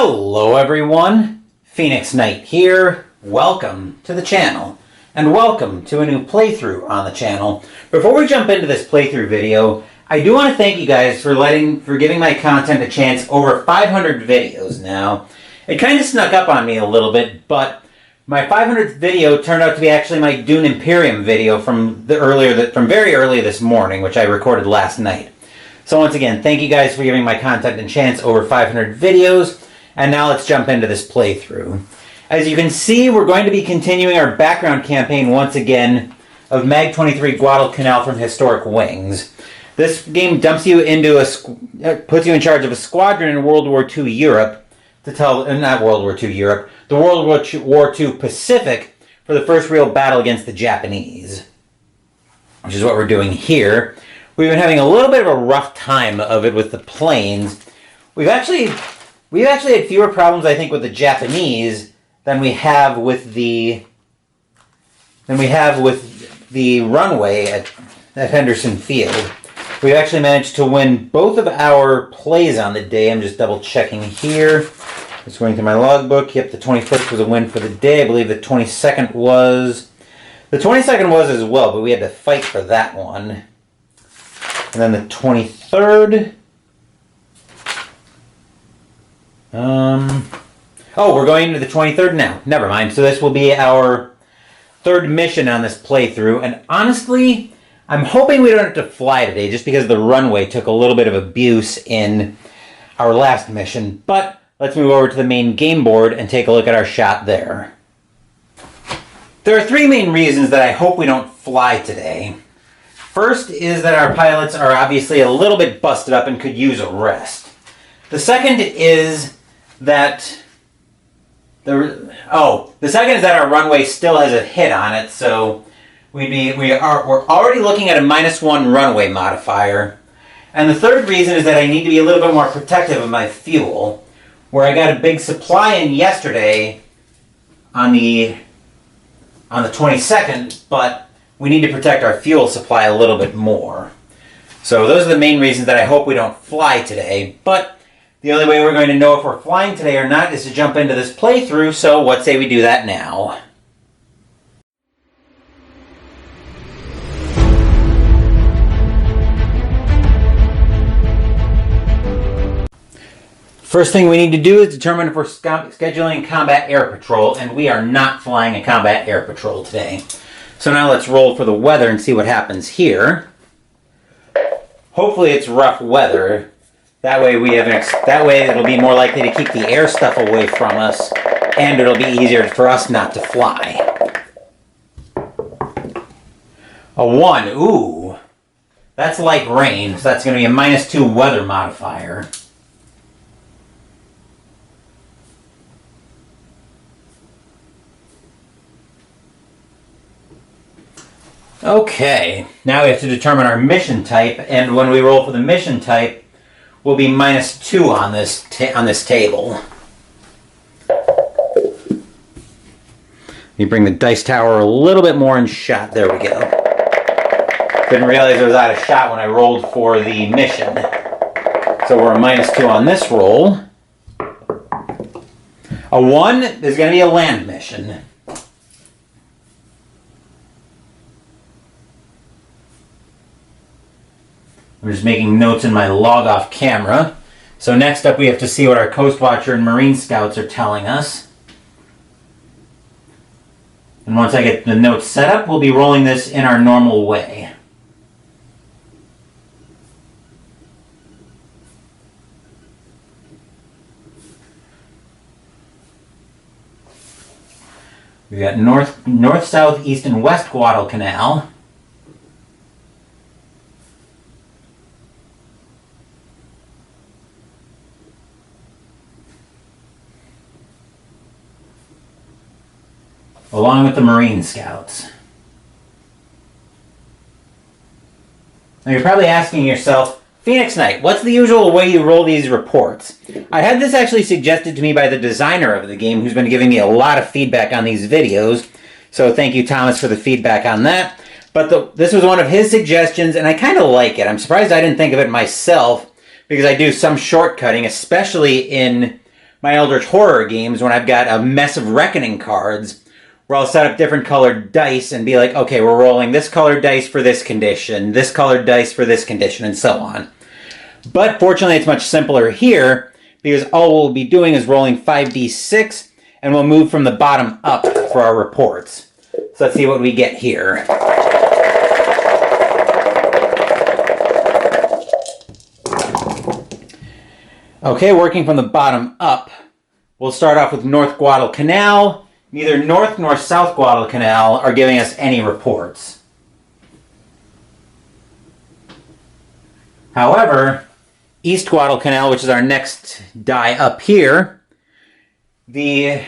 Hello everyone, Phoenix Knight here. Welcome to the channel, and welcome to a new playthrough on the channel. Before we jump into this playthrough video, I do want to thank you guys for giving my content a chance. Over 500 videos now. It kind of snuck up on me a little bit, but my 500th video turned out to be actually my Dune Imperium video from very early this morning, which I recorded last night. So once again, thank you guys for giving my content a chance. Over 500 videos. And now let's jump into this playthrough. As you can see, we're going to be continuing our background campaign once again of MAG-23 Guadalcanal from Historic Wings. This game dumps you into puts you in charge of a squadron in World War II Europe not World War II Europe, the World War II Pacific for the first real battle against the Japanese, which is what we're doing here. We've been having a little bit of a rough time of it with the planes. We've actually had fewer problems, I think, with the Japanese than we have with the runway at Henderson Field. We've actually managed to win both of our plays on the day. I'm just double checking here. Just going through my logbook. Yep, the 21st was a win for the day. I believe the 22nd was. The 22nd was as well, but we had to fight for that one. And then the 23rd. Oh, we're going into the 23rd now. Never mind. So this will be our third mission on this playthrough. And honestly, I'm hoping we don't have to fly today just because the runway took a little bit of abuse in our last mission. But let's move over to the main game board and take a look at our shot there. There are three main reasons that I hope we don't fly today. First is that our pilots are obviously a little bit busted up and could use a rest. The second is that our runway still has a hit on it, so we're already looking at a -1 runway modifier. And the third reason is that I need to be a little bit more protective of my fuel, where I got a big supply in yesterday on the 22nd, but we need to protect our fuel supply a little bit more. So those are the main reasons that I hope we don't fly today, but the only way we're going to know if we're flying today or not is to jump into this playthrough, so what say we do that now? First thing we need to do is determine if we're scheduling combat air patrol, and we are not flying a combat air patrol today. So now let's roll for the weather and see what happens here. Hopefully it's rough weather. That way it'll be more likely to keep the air stuff away from us, and it'll be easier for us not to fly. A 1, ooh. That's like rain, so that's going to be a -2 weather modifier. Okay, now we have to determine our mission type, and when we roll for the mission type, we'll be -2 on this table. You bring the dice tower a little bit more in shot. There we go. Didn't realize I was out of shot when I rolled for the mission. So we're a -2 on this roll. A 1 is going to be a land mission. I'm just making notes in my log off camera. So next up we have to see what our Coast Watcher and Marine Scouts are telling us. And once I get the notes set up, we'll be rolling this in our normal way. We've got north, south, east, and west Guadalcanal. Along with the Marine Scouts. Now you're probably asking yourself, Phoenix Knight, what's the usual way you roll these reports? I had this actually suggested to me by the designer of the game, who's been giving me a lot of feedback on these videos. So thank you, Thomas, for the feedback on that. But this was one of his suggestions, and I kind of like it. I'm surprised I didn't think of it myself, because I do some shortcutting, especially in my Eldritch Horror games when I've got a mess of Reckoning cards where I'll set up different colored dice and be like, okay, we're rolling this colored dice for this condition, this colored dice for this condition, and so on. But fortunately, it's much simpler here because all we'll be doing is rolling 5d6, and we'll move from the bottom up for our reports. So let's see what we get here. Okay, working from the bottom up, we'll start off with North Guadalcanal. Neither North nor South Guadalcanal are giving us any reports. However, East Guadalcanal, which is our next die up here, the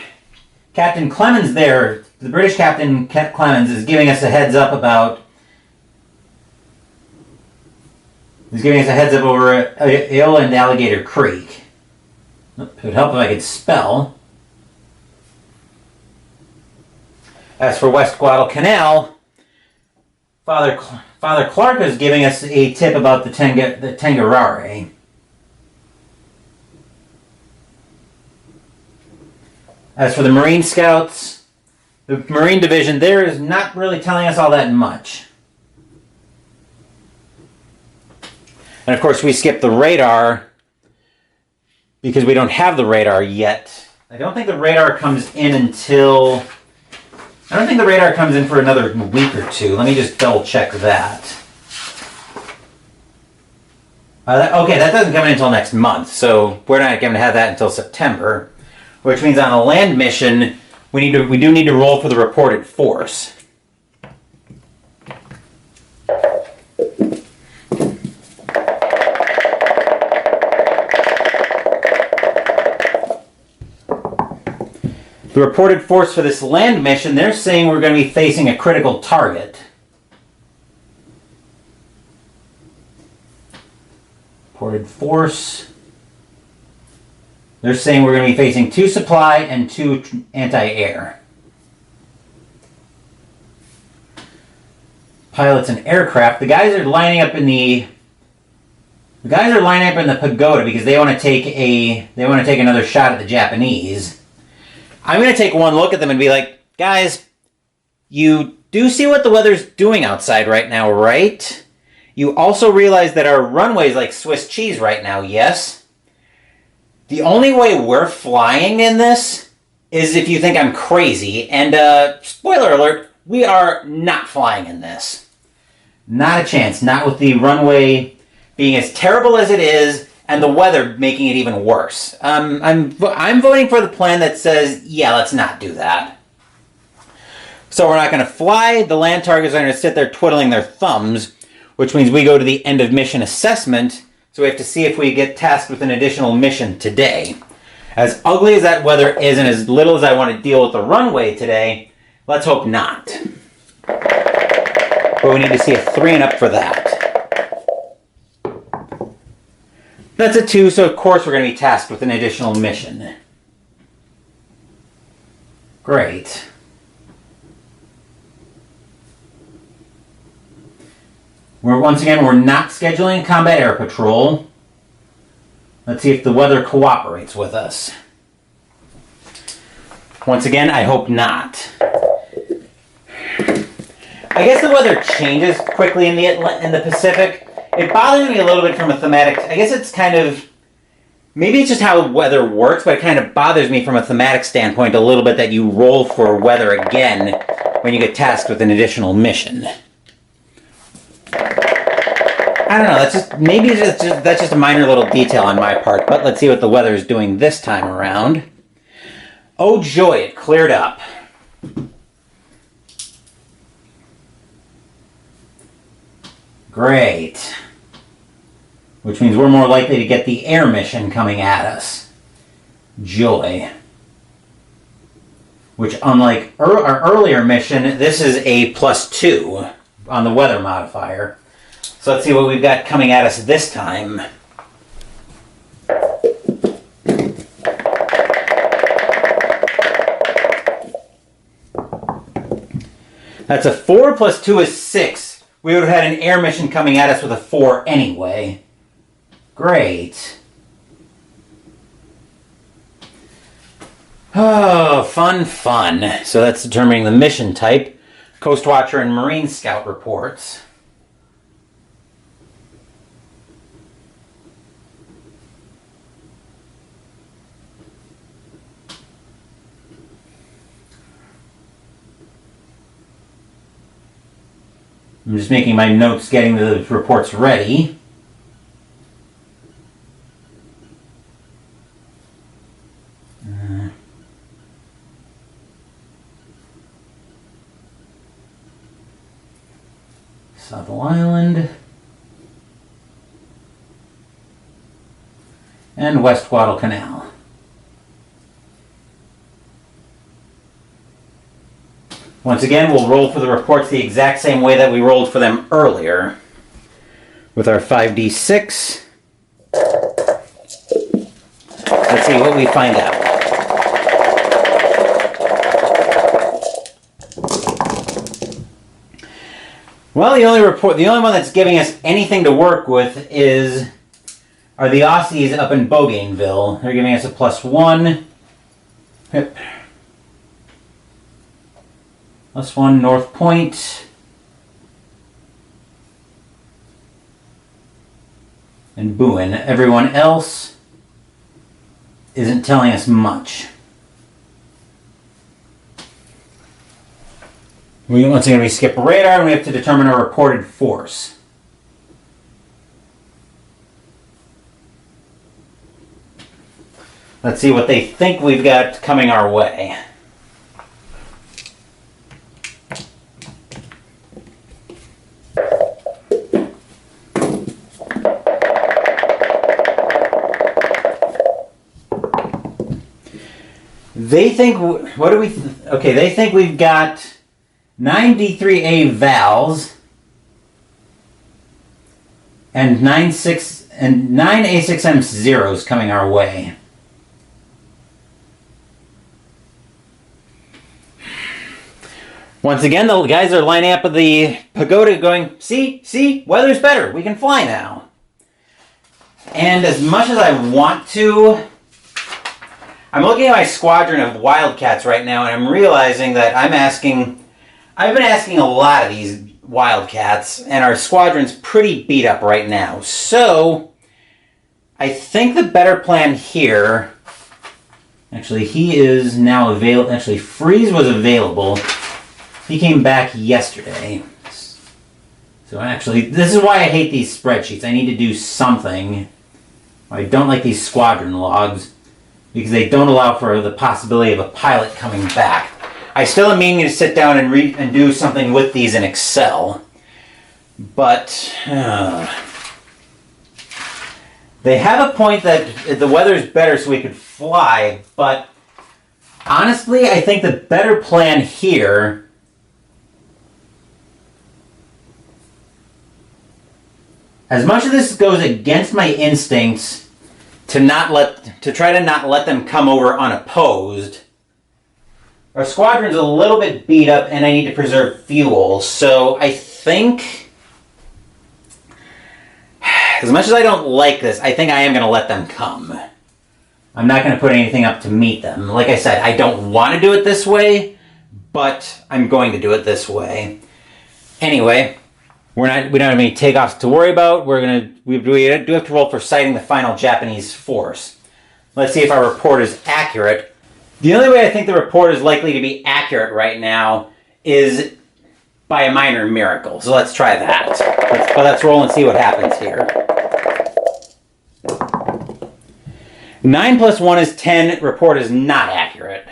Captain Clemens there, the British Captain Clemens, is giving us a heads up about... He's giving us a heads up over Ill and Alligator Creek. It would help if I could spell. As for West Guadalcanal, Father Clark is giving us a tip about the Tangarare. As for the Marine Scouts, the Marine Division there is not really telling us all that much. And of course we skip the radar because we don't have the radar yet. I don't think the radar comes in until... I don't think the radar comes in for another week or two. Let me just double check that. Okay, that doesn't come in until next month, so we're not going to have that until September, which means on a land mission, we do need to roll for the reported force. The reported force for this land mission, they're saying we're going to be facing a critical target. Reported force. They're saying we're going to be facing 2 supply and 2 anti-air. Pilots and aircraft. The guys are lining up in the pagoda because they want to take another shot at the Japanese. I'm going to take one look at them and be like, guys, you do see what the weather's doing outside right now, right? You also realize that our runway is like Swiss cheese right now, yes? The only way we're flying in this is if you think I'm crazy. And spoiler alert, we are not flying in this. Not a chance. Not with the runway being as terrible as it is and the weather making it even worse. I'm voting for the plan that says, yeah, let's not do that. So we're not going to fly. The land targets are going to sit there twiddling their thumbs, which means we go to the end of mission assessment. So we have to see if we get tasked with an additional mission today. As ugly as that weather is and as little as I want to deal with the runway today, let's hope not. But we need to see a 3 and up for that. That's a 2, so of course we're going to be tasked with an additional mission. Great. Once again, we're not scheduling combat air patrol. Let's see if the weather cooperates with us. Once again, I hope not. I guess the weather changes quickly in the Pacific. It bothers me a little bit from a thematic... I guess it's kind of... Maybe it's just how weather works, but it kind of bothers me from a thematic standpoint a little bit that you roll for weather again when you get tasked with an additional mission. I don't know, that's just a minor little detail on my part, but let's see what the weather is doing this time around. Oh joy, it cleared up. Great. Which means we're more likely to get the air mission coming at us. Joy. Which, unlike our earlier mission, this is a +2 on the weather modifier. So let's see what we've got coming at us this time. That's a 4 + 2 is 6. We would have had an air mission coming at us with a 4 anyway. Great. Oh, fun, fun. So that's determining the mission type. Coast Watcher and Marine Scout reports. I'm just making my notes, getting the reports ready. Southwell Island. And West Guadalcanal. Once again, we'll roll for the reports the exact same way that we rolled for them earlier. With our 5d6. Let's see what we find out. Well, the only one that's giving us anything to work with are the Aussies up in Bougainville. They're giving us a +1. +1 North Point. And Buin. Everyone else isn't telling us much. Once again, we skip radar and we have to determine a reported force. Let's see what they think we've got coming our way. They think, they think we've got 9 D3A Vals and 9 A6M Zeros coming our way. Once again, the guys are lining up at the pagoda going, see, weather's better, we can fly now. And as much as I want to, I'm looking at my squadron of Wildcats right now and I'm realizing that I've been asking a lot of these Wildcats, and our squadron's pretty beat up right now. So, I think the better plan here... Actually, he is now available... Actually, Freeze was available. He came back yesterday. So actually, this is why I hate these spreadsheets. I need to do something. I don't like these squadron logs, because they don't allow for the possibility of a pilot coming back. I still am meaning to sit down and read and do something with these in Excel, but they have a point that the weather's better so we could fly, but honestly, I think the better plan here as much as this goes against my instincts to try to not let them come over unopposed, our squadron's a little bit beat up and I need to preserve fuel, so I think, as much as I don't like this, I think I am going to let them come. I'm not going to put anything up to meet them. Like I said, I don't want to do it this way, but I'm going to do it this way. Anyway, we don't have any takeoffs to worry about. We do have to roll for sighting the final Japanese force. Let's see if our report is accurate. The only way I think the report is likely to be accurate right now is by a minor miracle. So let's try that. Let's roll and see what happens here. 9 + 1 is 10. Report is not accurate.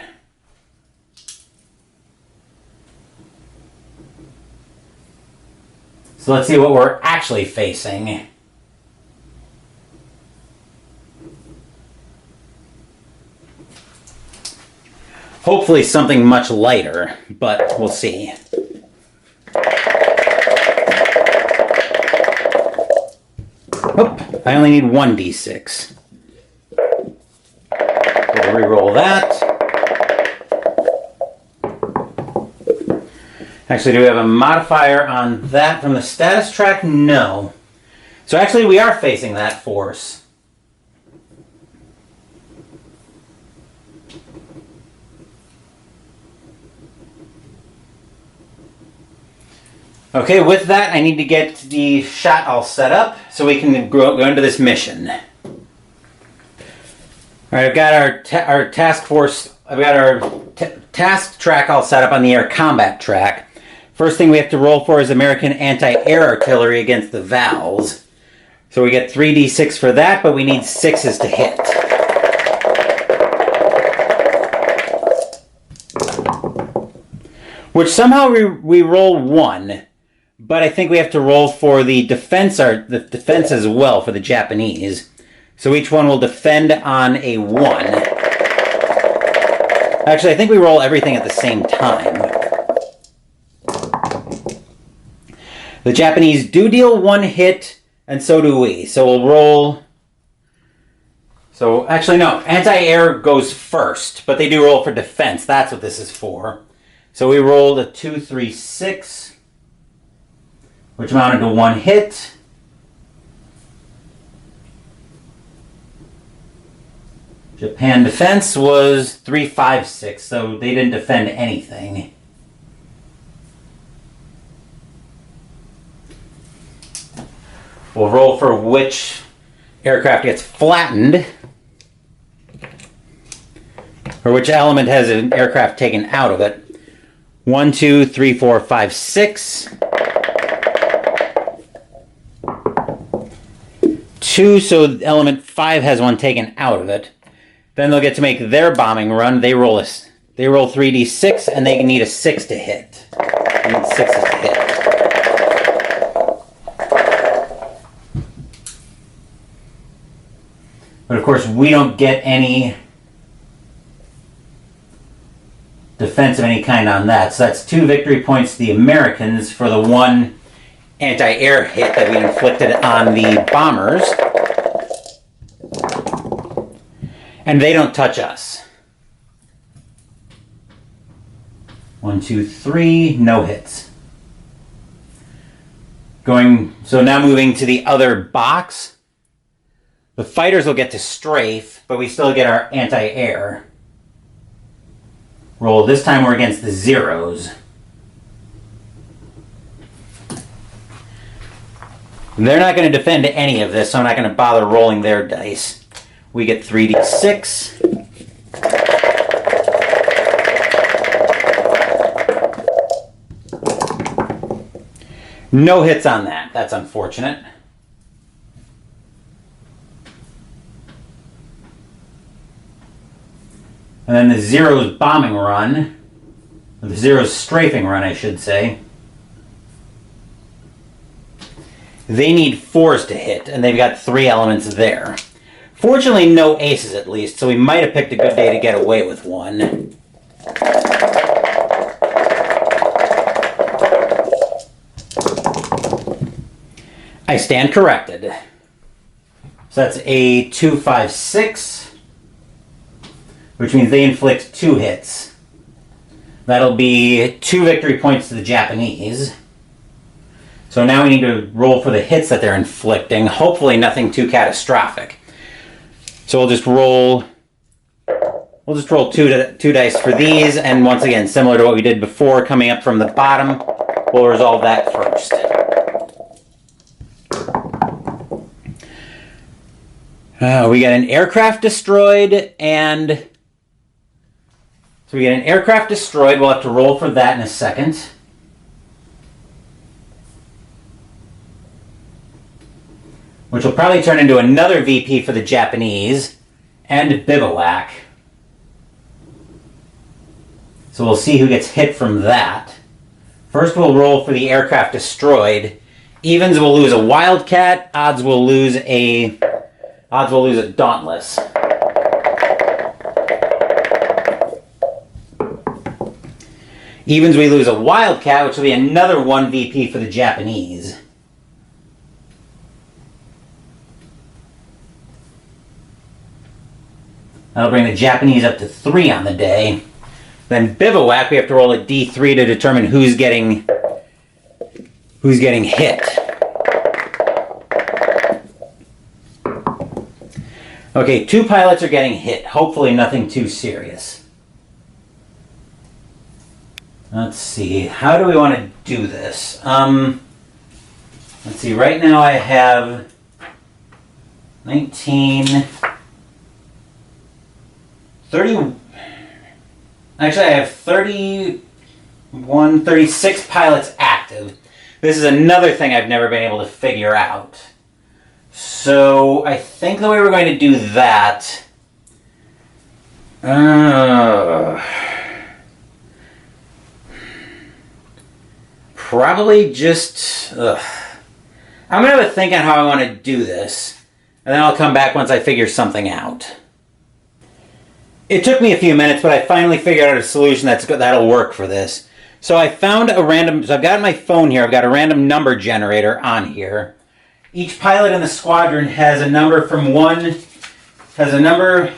So let's see what we're actually facing. Hopefully something much lighter, but we'll see. Oop, I only need 1 D6. We'll re-roll that. Actually, do we have a modifier on that from the status track? No. So actually we are facing that force. Okay, with that, I need to get the shot all set up so we can go into this mission. All right, I've got our task force. I've got our task track all set up on the air combat track. First thing we have to roll for is American anti-air artillery against the Vals. So we get 3d6 for that, but we need 6s to hit. Which somehow we roll 1. But I think we have to roll for the defense as well for the Japanese. So each one will defend on a 1. Actually, I think we roll everything at the same time. The Japanese do deal 1 hit, and so do we. So we'll roll... So, actually, no. Anti-air goes first, but they do roll for defense. That's what this is for. So we rolled a 2, 3, 6... which amounted to 1 hit. Japan defense was 3, 5, 6, so they didn't defend anything. We'll roll for which aircraft gets flattened, or which element has an aircraft taken out of it. 1, 2, 3, 4, 5, 6. 2, so element 5 has one taken out of it. Then they'll get to make their bombing run. They roll 3d6, and they need a 6 to hit. They need 6s to hit. But of course, we don't get any defense of any kind on that. So that's 2 victory points to the Americans for the 1 anti-air hit that we inflicted on the bombers. And they don't touch us. 1, 2, 3, no hits. So now moving to the other box. The fighters will get to strafe, but we still get our anti-air. Roll. This time we're against the zeros. They're not going to defend any of this, so I'm not going to bother rolling their dice. We get 3d6. No hits on that. That's unfortunate. And then the Zero's bombing run, or the Zero's strafing run, I should say. They need 4s to hit, and they've got 3 elements there. Fortunately, no aces at least, so we might have picked a good day to get away with 1. I stand corrected. So that's a 2, 5, 6, which means they inflict 2 hits. That'll be 2 victory points to the Japanese. So now we need to roll for the hits that they're inflicting. Hopefully nothing too catastrophic. So we'll just roll 2 dice for these, and once again, similar to what we did before, coming up from the bottom, we'll resolve that first. We got an aircraft destroyed, and so we get an aircraft destroyed. We'll have to roll for that in a second. Which will probably turn into another VP for the Japanese, and bivouac. So we'll see who gets hit from that. First we'll roll for the aircraft destroyed. Evens will lose a Wildcat, odds will lose a Dauntless. Evens we lose a Wildcat, which will be another 1 VP for the Japanese. That'll bring the Japanese up to 3 on the day. Then bivouac, we have to roll a d3 to determine who's getting hit. Okay, 2 pilots are getting hit. Hopefully nothing too serious. Let's see, how do we want to do this? Let's see, right now I have 19, 30, actually I have 31, 36 pilots active. This is another thing I've never been able to figure out. So I think the way we're going to do that, probably just, I'm going to have a think on how I want to do this, and then I'll come back once I figure something out. It took me a few minutes, but I finally figured out a solution that'll work for this. So I found a random, so I've got my phone here, I've got a random number generator on here. Each pilot in the squadron has a number from has a number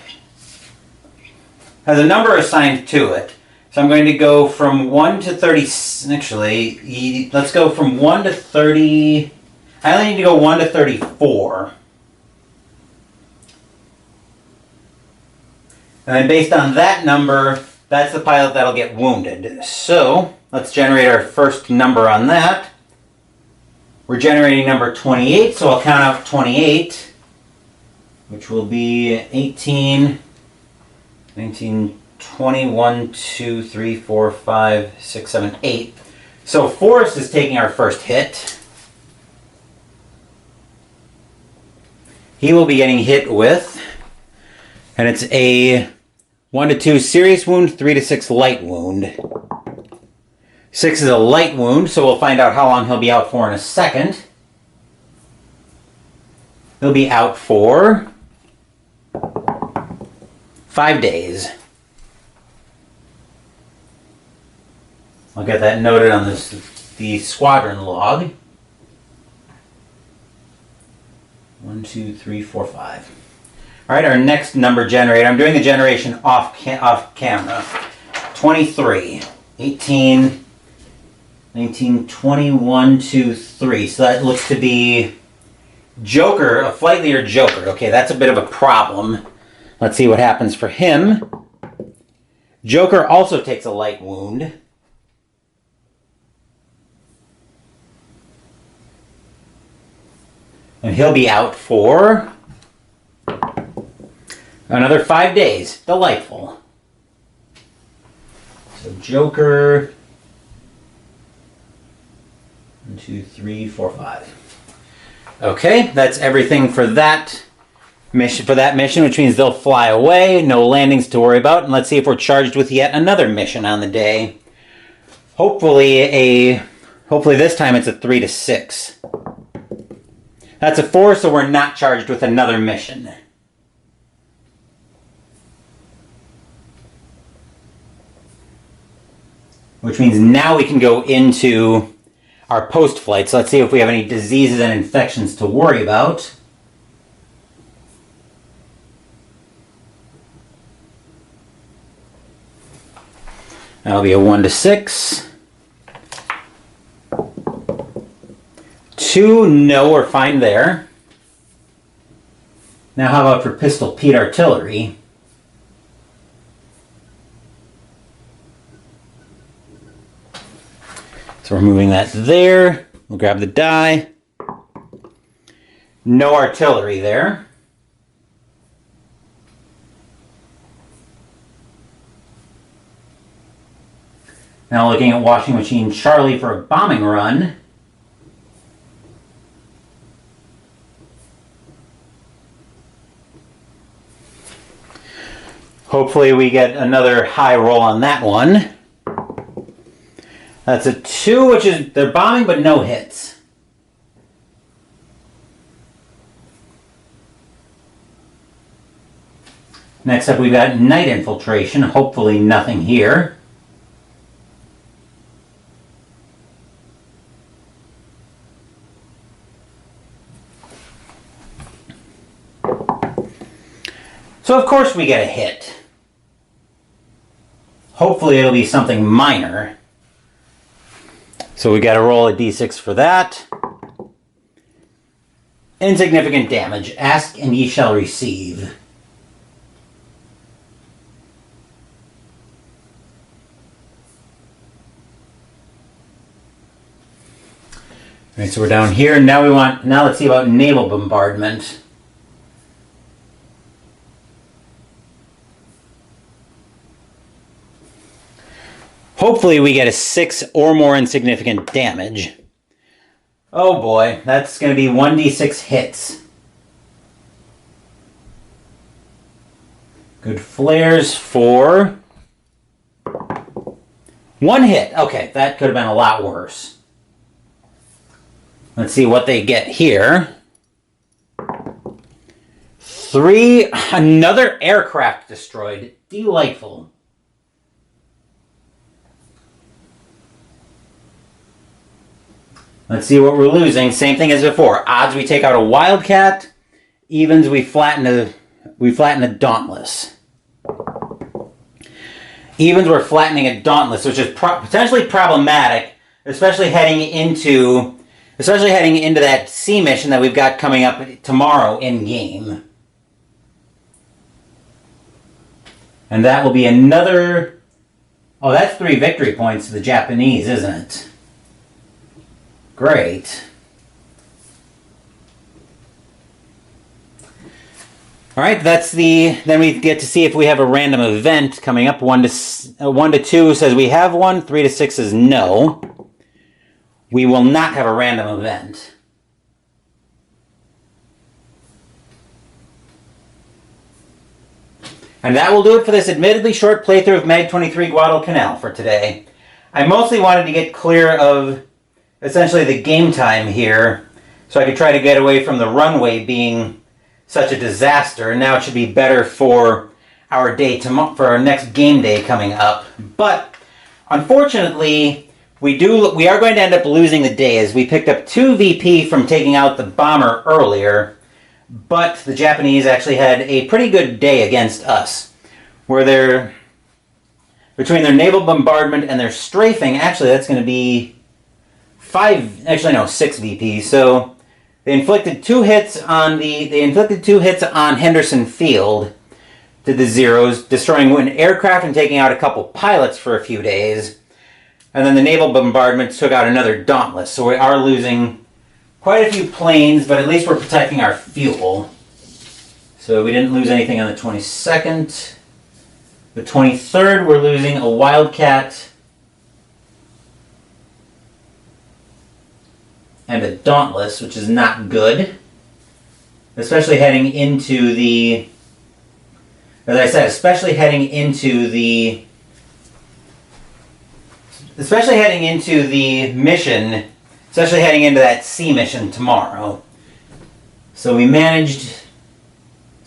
assigned to it. So I'm going to go from 1 to 30, actually, let's go from 1 to 30, I only need to go 1 to 34. And then based on that number, that's the pilot that'll get wounded. So let's generate our first number on that. We're generating number 28, so I'll count out 28, which will be 18, 19, 20, 1, 2, 3, 4, 5, 6, 7, 8. So Forrest is taking our first hit. He will be getting hit with, and it's a 1 to 2 serious wound, 3 to 6 light wound. 6 is a light wound, so we'll find out how long he'll be out for in a second. He'll be out for 5 days. I'll get that noted on the squadron log. 1, 2, 3, 4, 5. All right, our next number generator. I'm doing the generation off camera. 23, 18, 19, 21, 2, 3. So that looks to be Joker, a flight leader Joker. Okay, that's a bit of a problem. Let's see what happens for him. Joker also takes a light wound. And he'll be out for another 5 days. Delightful. So Joker, 1, 2, 3, 4, 5. Okay, that's everything for that mission, which means they'll fly away. No landings to worry about. And let's see if we're charged with yet another mission on the day. Hopefully this time it's a 3 to 6. That's a 4, so we're not charged with another mission. Which means now we can go into our post-flight. So let's see if we have any diseases and infections to worry about. That'll be a 1 to 6. 2, no, we're fine there. Now how about for Pistol Pete Artillery? So we're moving that there. We'll grab the die. No artillery there. Now looking at Washing Machine Charlie for a bombing run. Hopefully we get another high roll on that one. That's a 2, which is, they're bombing but no hits. Next up we've got Night Infiltration, hopefully nothing here. So of course we get a hit. Hopefully it'll be something minor. So we got to roll a d6 for that. Insignificant damage. Ask and ye shall receive. Alright, so we're down here. Now let's see about naval bombardment. Hopefully we get a 6 or more insignificant damage. Oh boy, that's going to be 1d6 hits. Good flares for 1 hit. Okay, that could have been a lot worse. Let's see what they get here. 3, another aircraft destroyed. Delightful. Let's see what we're losing. Same thing as before. Odds we take out a Wildcat. Evens we flatten a Dauntless. Evens we're flattening a Dauntless, which is potentially problematic, especially heading into that sea mission that we've got coming up tomorrow in game. And that will be another. Oh, that's 3 victory points to the Japanese, isn't it? Great. Alright, then we get to see if we have a random event coming up. 1 to 2 says we have one, 3 to 6 says no. We will not have a random event. And that will do it for this admittedly short playthrough of MAG-23 Guadalcanal for today. I mostly wanted to get clear of essentially the game time here, so I could try to get away from the runway being such a disaster. And now it should be better for our for our next game day coming up. But unfortunately, we are going to end up losing the day as we picked up 2 VP from taking out the bomber earlier. But the Japanese actually had a pretty good day against us, where between their naval bombardment and their strafing, actually that's going to be 6 VP. So they inflicted 2 hits on Henderson Field to the Zeros, destroying an aircraft and taking out a couple pilots for a few days. And then the naval bombardment took out another Dauntless. So we are losing quite a few planes, but at least we're protecting our fuel. So we didn't lose anything on the 22nd. The 23rd, we're losing a Wildcat and a Dauntless, which is not good. Especially heading into the, as I said, especially heading into the mission, especially heading into that sea mission tomorrow. So we managed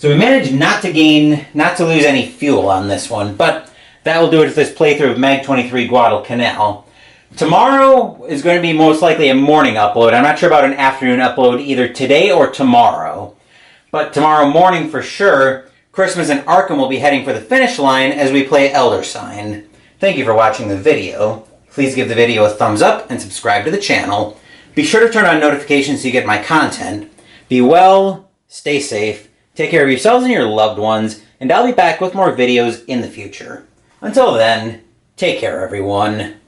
not to lose any fuel on this one, but that will do it for this playthrough of MAG-23 Guadalcanal. Tomorrow is going to be most likely a morning upload. I'm not sure about an afternoon upload either today or tomorrow. But tomorrow morning for sure, Christmas and Arkham will be heading for the finish line as we play Elder Sign. Thank you for watching the video. Please give the video a thumbs up and subscribe to the channel. Be sure to turn on notifications so you get my content. Be well, stay safe, take care of yourselves and your loved ones, and I'll be back with more videos in the future. Until then, take care everyone.